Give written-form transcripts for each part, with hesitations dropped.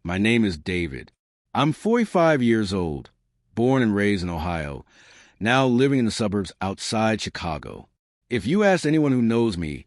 My name is David. I'm 45 years old, born and raised in Ohio, now living in the suburbs outside Chicago. If you ask anyone who knows me,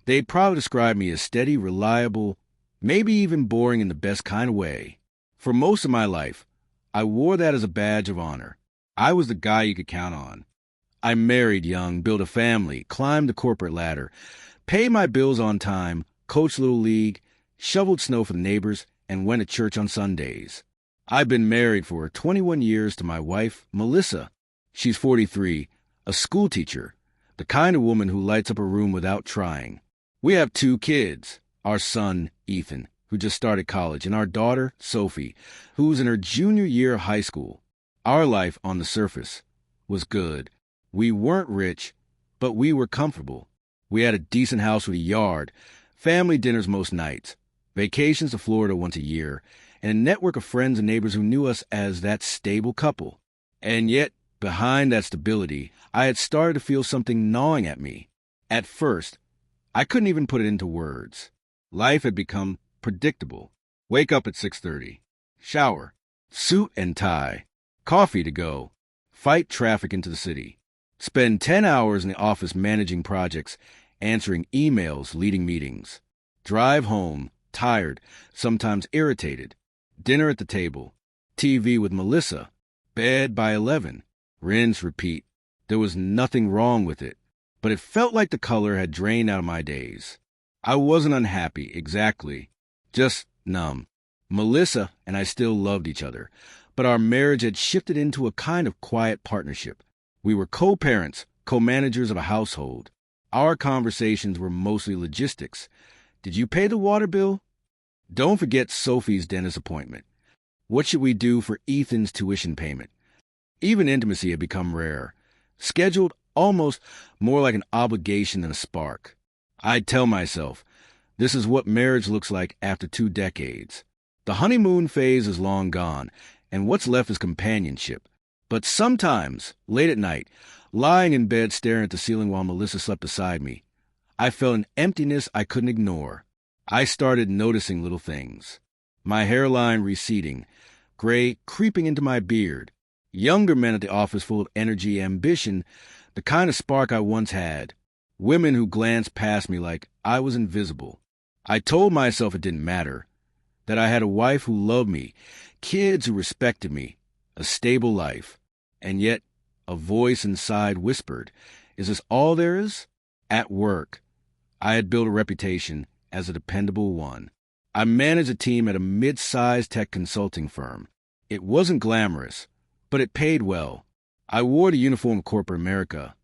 they'd probably describe me as steady, reliable, maybe even boring in the best kind of way. For most of my life, I wore that as a badge of honor. I was the guy you could count on. I married young, built a family, climbed the corporate ladder, paid my bills on time, coached Little League, shoveled snow for the neighbors, and went to church on Sundays. I've been married for 21 years to my wife, Melissa. She's 43, a school teacher, the kind of woman who lights up a room without trying. We have 2 kids, our son, Ethan, who just started college, and our daughter, Sophie, who's in her junior year of high school. Our life, on the surface, was good. We weren't rich, but we were comfortable. We had a decent house with a yard, family dinners most nights, vacations to Florida once a year, and a network of friends and neighbors who knew us as that stable couple. And yet, behind that stability, I had started to feel something gnawing at me. At first, I couldn't even put it into words. Life had become predictable. Wake up at 6:30. Shower. Suit and tie. Coffee to go. Fight traffic into the city. Spend 10 hours in the office managing projects, answering emails, leading meetings. Drive home, tired, sometimes irritated. Dinner at the table. TV with Melissa. Bed by 11. Rinse, repeat. There was nothing wrong with it, but it felt like the color had drained out of my days. I wasn't unhappy, exactly. Just numb. Melissa and I still loved each other, but our marriage had shifted into a kind of quiet partnership. We were co-parents, co-managers of a household. Our conversations were mostly logistics. Did you pay the water bill? Don't forget Sophie's dentist appointment. What should we do for Ethan's tuition payment? Even intimacy had become rare, scheduled almost more like an obligation than a spark. I'd tell myself, this is what marriage looks like after 2 decades. The honeymoon phase is long gone, and what's left is companionship. But sometimes, late at night, lying in bed staring at the ceiling while Melissa slept beside me, I felt an emptiness I couldn't ignore. I started noticing little things. My hairline receding, gray creeping into my beard, younger men at the office full of energy, ambition, the kind of spark I once had, women who glanced past me like I was invisible. I told myself it didn't matter, that I had a wife who loved me, kids who respected me, a stable life. And yet, a voice inside whispered, is this all there is? At work, I had built a reputation as a dependable one. I managed a team at a mid-sized tech consulting firm. It wasn't glamorous, but it paid well. I wore the uniform of corporate America.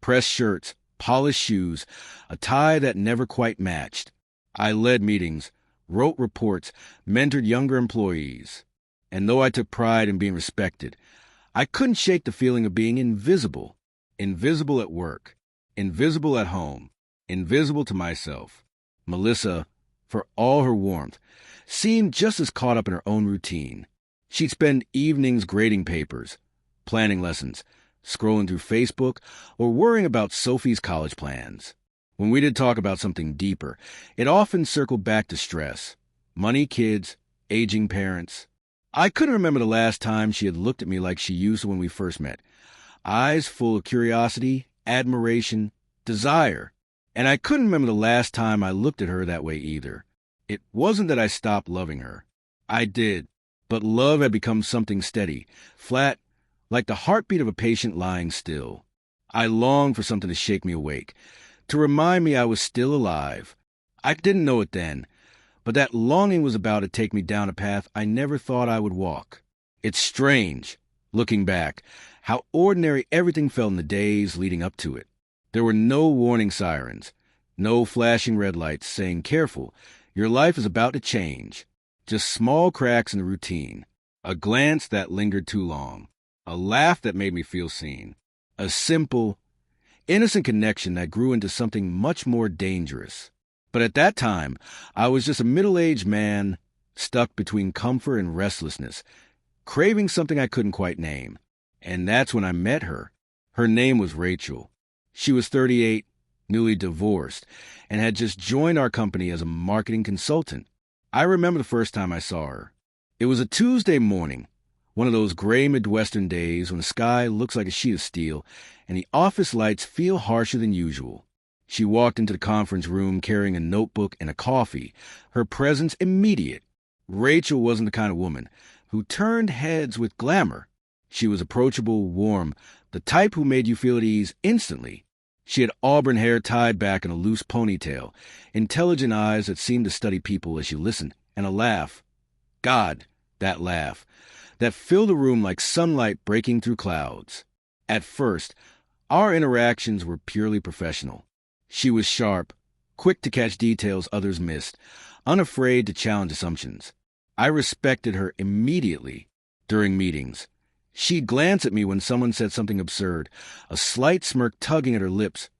Pressed shirts, polished shoes, a tie that never quite matched. I led meetings, wrote reports, mentored younger employees. And though I took pride in being respected, I couldn't shake the feeling of being invisible. Invisible at work, invisible at home, invisible to myself. Melissa, for all her warmth, seemed just as caught up in her own routine. She'd spend evenings grading papers, planning lessons, scrolling through Facebook, or worrying about Sophie's college plans. When we did talk about something deeper, it often circled back to stress. Money, kids, aging parents. I couldn't remember the last time she had looked at me like she used to when we first met. Eyes full of curiosity, admiration, desire. And I couldn't remember the last time I looked at her that way either. It wasn't that I stopped loving her. I did. But love had become something steady, flat, like the heartbeat of a patient lying still. I longed for something to shake me awake, to remind me I was still alive. I didn't know it then, but that longing was about to take me down a path I never thought I would walk. It's strange, looking back, how ordinary everything felt in the days leading up to it. There were no warning sirens, no flashing red lights saying, "Careful, your life is about to change." Just small cracks in the routine, a glance that lingered too long, a laugh that made me feel seen, a simple, innocent connection that grew into something much more dangerous. But at that time, I was just a middle-aged man stuck between comfort and restlessness, craving something I couldn't quite name. And that's when I met her. Her name was Rachel. She was 38, newly divorced, and had just joined our company as a marketing consultant. I remember the first time I saw her. It was a Tuesday morning, one of those gray Midwestern days when the sky looks like a sheet of steel and the office lights feel harsher than usual. She walked into the conference room carrying a notebook and a coffee, her presence immediate. Rachel wasn't the kind of woman who turned heads with glamour. She was approachable, warm, the type who made you feel at ease instantly. She had auburn hair tied back in a loose ponytail, intelligent eyes that seemed to study people as she listened, and a laugh. God, that laugh. That filled the room like sunlight breaking through clouds. At first, our interactions were purely professional. She was sharp, quick to catch details others missed, unafraid to challenge assumptions. I respected her immediately. During meetings, she'd glance at me when someone said something absurd, a slight smirk tugging at her lips,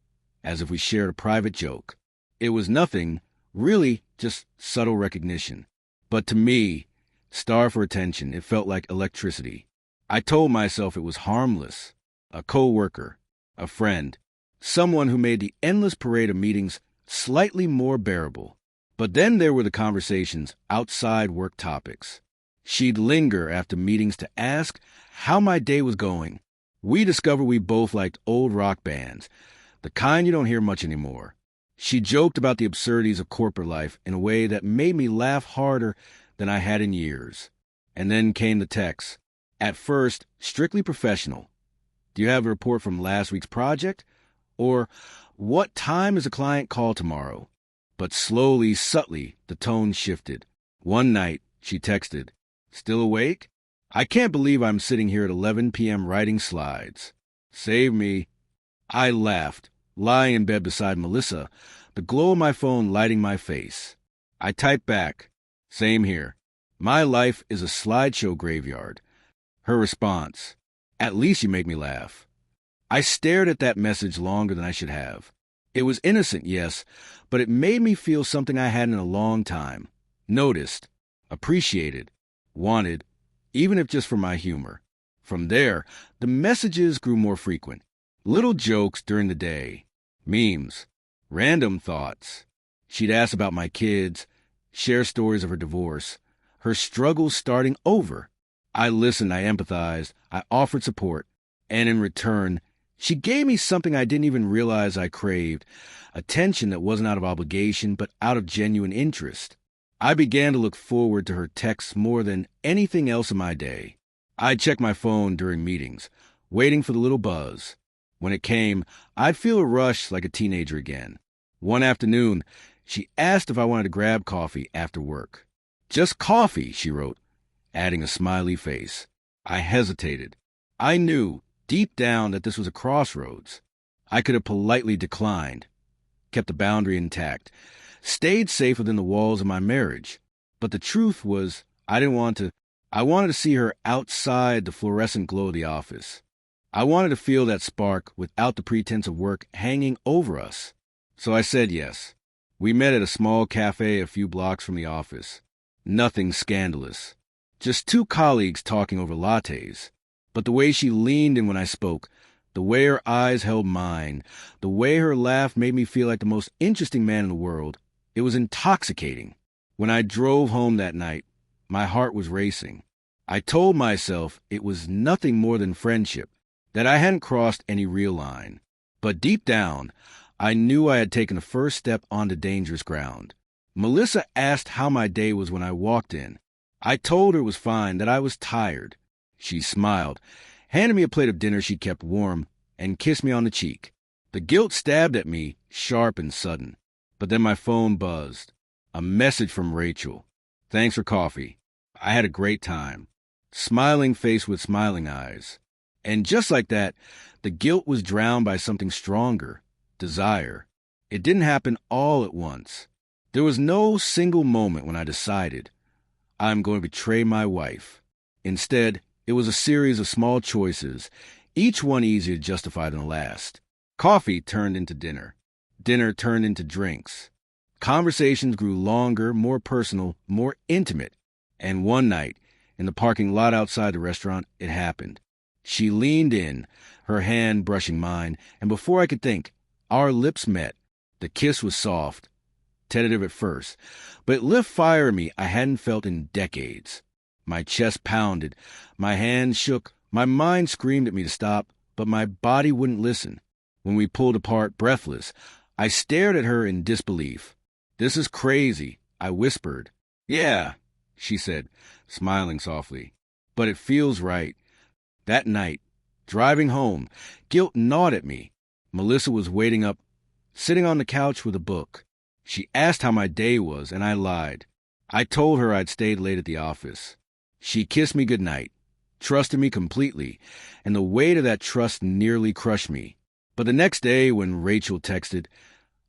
as if we shared a private joke. It was nothing, really, just subtle recognition. But to me, starved for attention, it felt like electricity. I told myself it was harmless. A co-worker, a friend, someone who made the endless parade of meetings slightly more bearable. But then there were the conversations outside work topics. She'd linger after meetings to ask how my day was going. We discovered we both liked old rock bands, the kind you don't hear much anymore. She joked about the absurdities of corporate life in a way that made me laugh harder than I had in years. And then came the texts. At first, strictly professional. Do you have a report from last week's project? Or, what time is a client call tomorrow? But slowly, subtly, the tone shifted. One night, she texted, "Still awake? I can't believe I'm sitting here at 11 p.m. writing slides. Save me." I laughed, lying in bed beside Melissa, the glow of my phone lighting my face. I typed back, "Same here. My life is a slideshow graveyard." Her response, "At least you make me laugh." I stared at that message longer than I should have. It was innocent, yes, but it made me feel something I hadn't in a long time. Noticed, appreciated, wanted, even if just for my humor. From there, the messages grew more frequent. Little jokes during the day, memes, random thoughts. She'd ask about my kids, share stories of her divorce, her struggles starting over. I listened, I empathized, I offered support, and in return, she gave me something I didn't even realize I craved, attention that wasn't out of obligation, but out of genuine interest. I began to look forward to her texts more than anything else in my day. I'd check my phone during meetings, waiting for the little buzz. When it came, I'd feel a rush like a teenager again. One afternoon, she asked if I wanted to grab coffee after work. "Just coffee," she wrote, adding a smiley face. I hesitated. I knew, deep down, that this was a crossroads. I could have politely declined, kept the boundary intact, stayed safe within the walls of my marriage. But the truth was, I didn't want to. I wanted to see her outside the fluorescent glow of the office. I wanted to feel that spark without the pretense of work hanging over us. So I said yes. We met at a small cafe a few blocks from the office. Nothing scandalous. Just two colleagues talking over lattes. But the way she leaned in when I spoke, the way her eyes held mine, the way her laugh made me feel like the most interesting man in the world, it was intoxicating. When I drove home that night, my heart was racing. I told myself it was nothing more than friendship, that I hadn't crossed any real line. But deep down, I knew I had taken the first step onto dangerous ground. Melissa asked how my day was when I walked in. I told her it was fine, that I was tired. She smiled, handed me a plate of dinner she kept warm, and kissed me on the cheek. The guilt stabbed at me, sharp and sudden. But then my phone buzzed. A message from Rachel. "Thanks for coffee. I had a great time." Smiling face with smiling eyes. And just like that, the guilt was drowned by something stronger, desire. It didn't happen all at once. There was no single moment when I decided, I'm going to betray my wife. Instead, it was a series of small choices, each one easier to justify than the last. Coffee turned into dinner. Dinner turned into drinks. Conversations grew longer, more personal, more intimate. And one night, in the parking lot outside the restaurant, it happened. She leaned in, her hand brushing mine, and before I could think, our lips met. The kiss was soft, tentative at first, but it lit fire in me I hadn't felt in decades. My chest pounded, my hands shook, my mind screamed at me to stop, but my body wouldn't listen. When we pulled apart, breathless, I stared at her in disbelief. "This is crazy," I whispered. "Yeah," she said, smiling softly. "But it feels right." That night, driving home, guilt gnawed at me. Melissa was waiting up, sitting on the couch with a book. She asked how my day was, and I lied. I told her I'd stayed late at the office. She kissed me goodnight, trusted me completely, and the weight of that trust nearly crushed me. But the next day, when Rachel texted,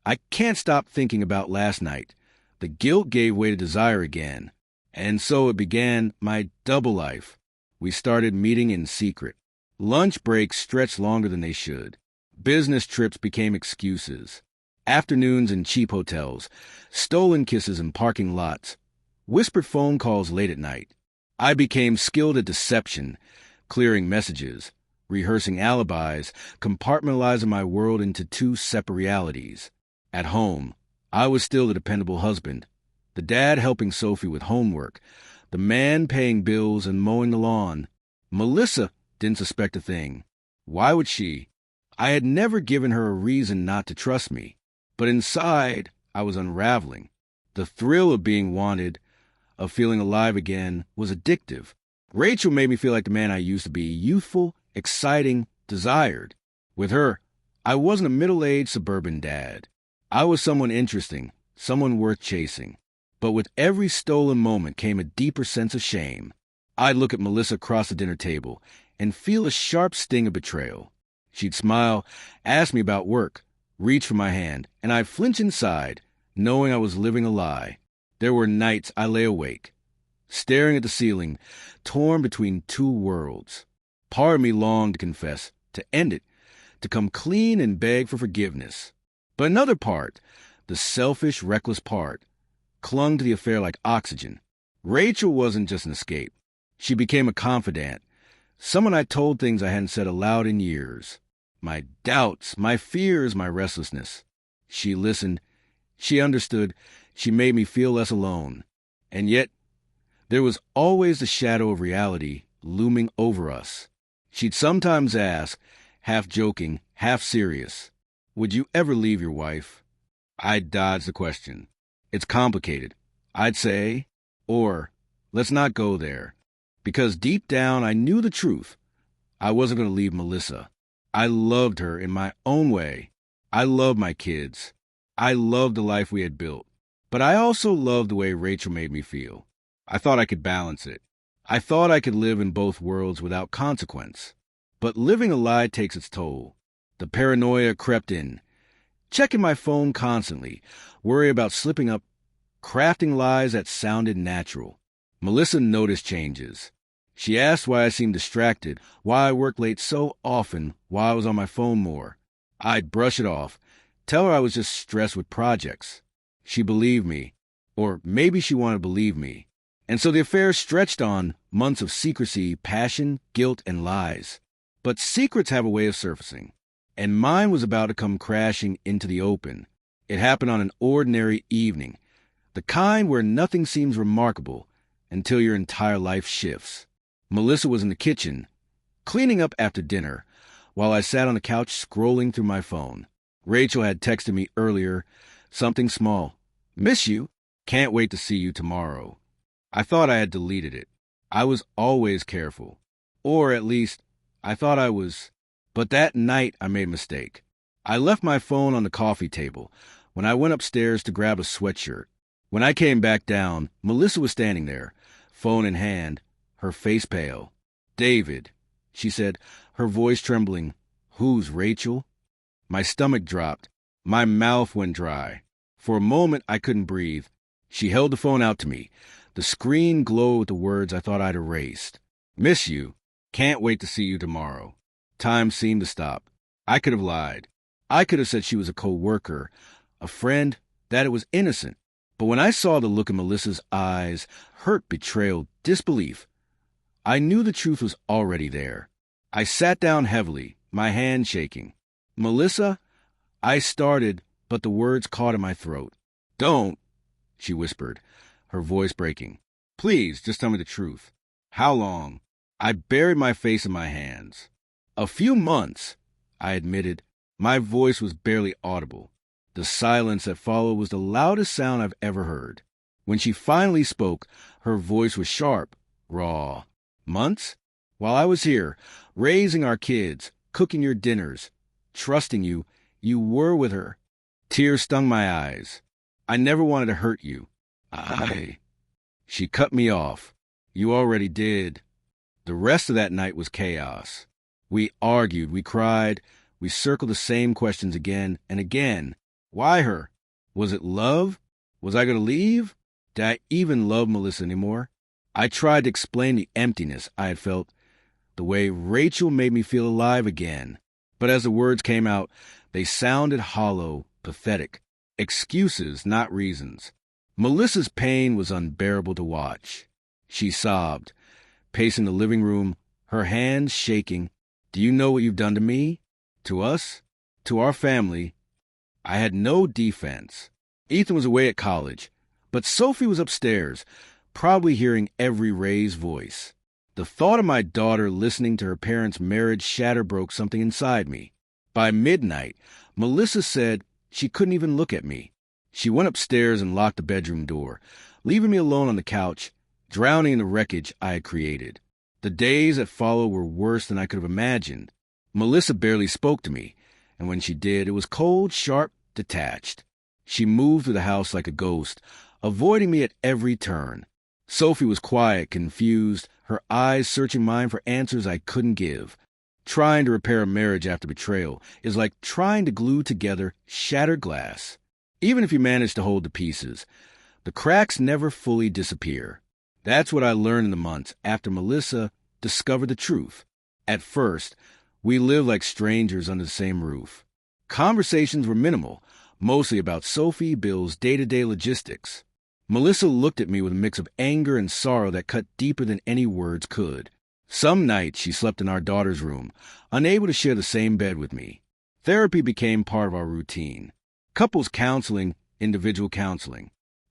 "I can't stop thinking about last night," the guilt gave way to desire again. And so it began my double life. We started meeting in secret. Lunch breaks stretched longer than they should. Business trips became excuses. Afternoons in cheap hotels, stolen kisses in parking lots, whispered phone calls late at night. I became skilled at deception, clearing messages, rehearsing alibis, compartmentalizing my world into two separate realities. At home, I was still the dependable husband, the dad helping Sophie with homework, the man paying bills and mowing the lawn. Melissa didn't suspect a thing. Why would she? I had never given her a reason not to trust me. But inside, I was unraveling. The thrill of being wanted, of feeling alive again, was addictive. Rachel made me feel like the man I used to be, youthful, exciting, desired. With her, I wasn't a middle-aged suburban dad. I was someone interesting, someone worth chasing. But with every stolen moment came a deeper sense of shame. I'd look at Melissa across the dinner table and feel a sharp sting of betrayal. She'd smile, ask me about work, reach for my hand, and I'd flinch inside, knowing I was living a lie. There were nights I lay awake, staring at the ceiling, torn between two worlds. Part of me longed to confess, to end it, to come clean and beg for forgiveness. But another part, the selfish, reckless part, clung to the affair like oxygen. Rachel wasn't just an escape. She became a confidant, someone I told things I hadn't said aloud in years. My doubts, my fears, my restlessness. She listened. She understood. She made me feel less alone. And yet, there was always the shadow of reality looming over us. She'd sometimes ask, half joking, half serious, "Would you ever leave your wife?" I'd dodge the question. "It's complicated," I'd say, or, "Let's not go there." Because deep down, I knew the truth. I wasn't going to leave Melissa. I loved her in my own way. I loved my kids. I loved the life we had built. But I also loved the way Rachel made me feel. I thought I could balance it. I thought I could live in both worlds without consequence. But living a lie takes its toll. The paranoia crept in. Checking my phone constantly, worry about slipping up, crafting lies that sounded natural. Melissa noticed changes. She asked why I seemed distracted, why I worked late so often, why I was on my phone more. I'd brush it off, tell her I was just stressed with projects. She believed me, or maybe she wanted to believe me. And so the affair stretched on, months of secrecy, passion, guilt, and lies. But secrets have a way of surfacing, and mine was about to come crashing into the open. It happened on an ordinary evening, the kind where nothing seems remarkable until your entire life shifts. Melissa was in the kitchen, cleaning up after dinner, while I sat on the couch scrolling through my phone. Rachel had texted me earlier, something small. "Miss you. Can't wait to see you tomorrow." I thought I had deleted it. I was always careful. Or at least, I thought I was. But that night, I made a mistake. I left my phone on the coffee table when I went upstairs to grab a sweatshirt. When I came back down, Melissa was standing there, phone in hand, her face pale. "David," she said, her voice trembling. "Who's Rachel?" My stomach dropped. My mouth went dry. For a moment, I couldn't breathe. She held the phone out to me. The screen glowed with the words I thought I'd erased. "Miss you. Can't wait to see you tomorrow." Time seemed to stop. I could have lied. I could have said she was a co-worker, a friend, that it was innocent. But when I saw the look in Melissa's eyes, hurt, betrayal, disbelief, I knew the truth was already there. I sat down heavily, my hand shaking. "Melissa," I started, but the words caught in my throat. "Don't," she whispered, her voice breaking. "Please, just tell me the truth." How long? I buried my face in my hands. A few months, I admitted. My voice was barely audible. The silence that followed was the loudest sound I've ever heard. When she finally spoke, her voice was sharp, raw. Months? While I was here, raising our kids, cooking your dinners, trusting you, you were with her. Tears stung my eyes. I never wanted to hurt you. She cut me off. You already did. The rest of that night was chaos. We argued, we cried, we circled the same questions again and again. Why her? Was it love? Was I going to leave? Did I even love Melissa anymore? I tried to explain the emptiness I had felt, the way Rachel made me feel alive again. But as the words came out, they sounded hollow, pathetic. Excuses, not reasons. Melissa's pain was unbearable to watch. She sobbed, pacing the living room, her hands shaking. Do you know what you've done to me? To us? To our family? I had no defense. Ethan was away at college, but Sophie was upstairs, probably hearing every Ray's voice. The thought of my daughter listening to her parents' marriage shatter broke something inside me. By midnight, Melissa said she couldn't even look at me. She went upstairs and locked the bedroom door, leaving me alone on the couch, drowning in the wreckage I had created. The days that followed were worse than I could have imagined. Melissa barely spoke to me, and when she did, it was cold, sharp, detached. She moved through the house like a ghost, avoiding me at every turn. Sophie was quiet, confused, her eyes searching mine for answers I couldn't give. Trying to repair a marriage after betrayal is like trying to glue together shattered glass. Even if you manage to hold the pieces, the cracks never fully disappear. That's what I learned in the months after Melissa discovered the truth. At first, we lived like strangers under the same roof. Conversations were minimal, mostly about Sophie, Bill's day-to-day logistics. Melissa looked at me with a mix of anger and sorrow that cut deeper than any words could. Some nights she slept in our daughter's room, unable to share the same bed with me. Therapy became part of our routine. Couples counseling, individual counseling.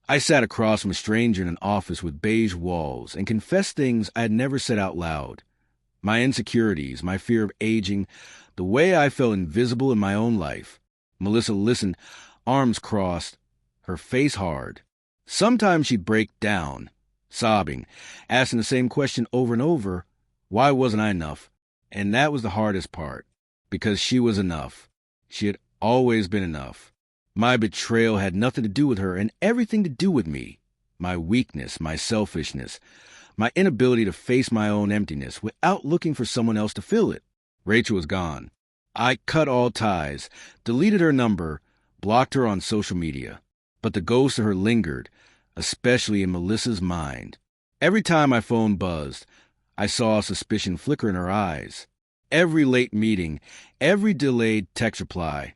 I sat across from a stranger in an office with beige walls and confessed things I had never said out loud. My insecurities, my fear of aging, the way I felt invisible in my own life. Melissa listened, arms crossed, her face hard. Sometimes she'd break down, sobbing, asking the same question over and over, why wasn't I enough? And that was the hardest part, because she was enough. She had always been enough. My betrayal had nothing to do with her and everything to do with me. My weakness, my selfishness, my inability to face my own emptiness without looking for someone else to fill it. Rachel was gone. I cut all ties, deleted her number, blocked her on social media. But the ghost of her lingered, especially in Melissa's mind. Every time my phone buzzed, I saw suspicion flicker in her eyes. Every late meeting, every delayed text reply,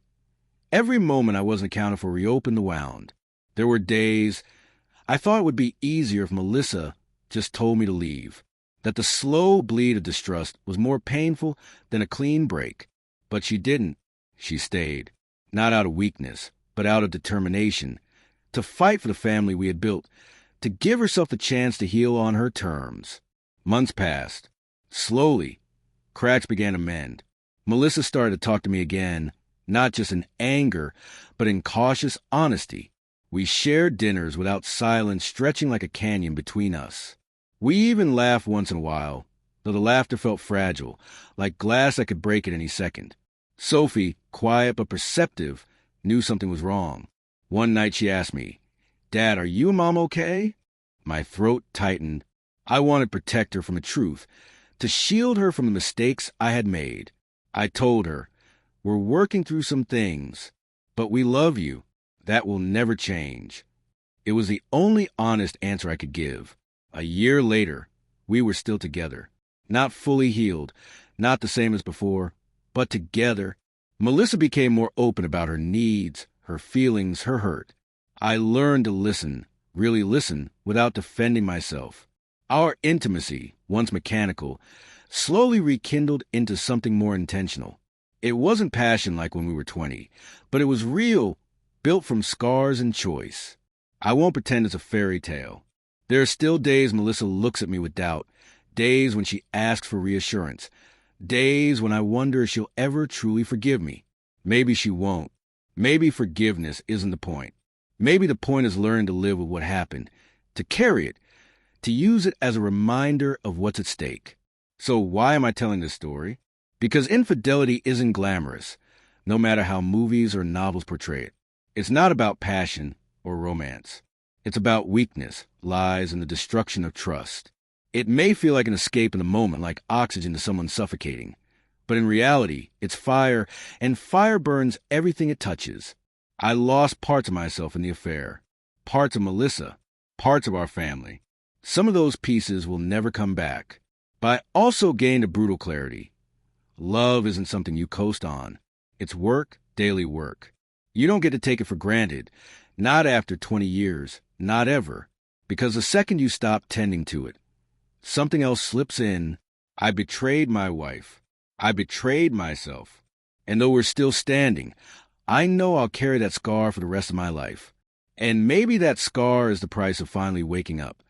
every moment I wasn't accounted for reopened the wound. There were days I thought it would be easier if Melissa just told me to leave, that the slow bleed of distrust was more painful than a clean break. But she didn't. She stayed, not out of weakness, but out of determination, to fight for the family we had built, to give herself the chance to heal on her terms. Months passed. Slowly, cracks began to mend. Melissa started to talk to me again, not just in anger, but in cautious honesty. We shared dinners without silence stretching like a canyon between us. We even laughed once in a while, though the laughter felt fragile, like glass that could break at any second. Sophie, quiet but perceptive, knew something was wrong. One night she asked me, "Dad, are you and Mom okay?" My throat tightened. I wanted to protect her from the truth, to shield her from the mistakes I had made. I told her, "We're working through some things, but we love you. That will never change." It was the only honest answer I could give. A year later, we were still together. Not fully healed, not the same as before, but together. Melissa became more open about her needs, her feelings, her hurt. I learned to listen, really listen, without defending myself. Our intimacy, once mechanical, slowly rekindled into something more intentional. It wasn't passion like when we were 20, but it was real, built from scars and choice. I won't pretend it's a fairy tale. There are still days Melissa looks at me with doubt, days when she asks for reassurance, days when I wonder if she'll ever truly forgive me. Maybe she won't. Maybe forgiveness isn't the point. Maybe the point is learning to live with what happened, to carry it, to use it as a reminder of what's at stake. So why am I telling this story? Because infidelity isn't glamorous, no matter how movies or novels portray it. It's not about passion or romance. It's about weakness, lies, and the destruction of trust. It may feel like an escape in the moment, like oxygen to someone suffocating. But in reality, it's fire, and fire burns everything it touches. I lost parts of myself in the affair, parts of Melissa, parts of our family. Some of those pieces will never come back. But I also gained a brutal clarity. Love isn't something you coast on. It's work, daily work. You don't get to take it for granted, not after 20 years, not ever, because the second you stop tending to it, something else slips in. I betrayed my wife. I betrayed myself. And though we're still standing, I know I'll carry that scar for the rest of my life. And maybe that scar is the price of finally waking up.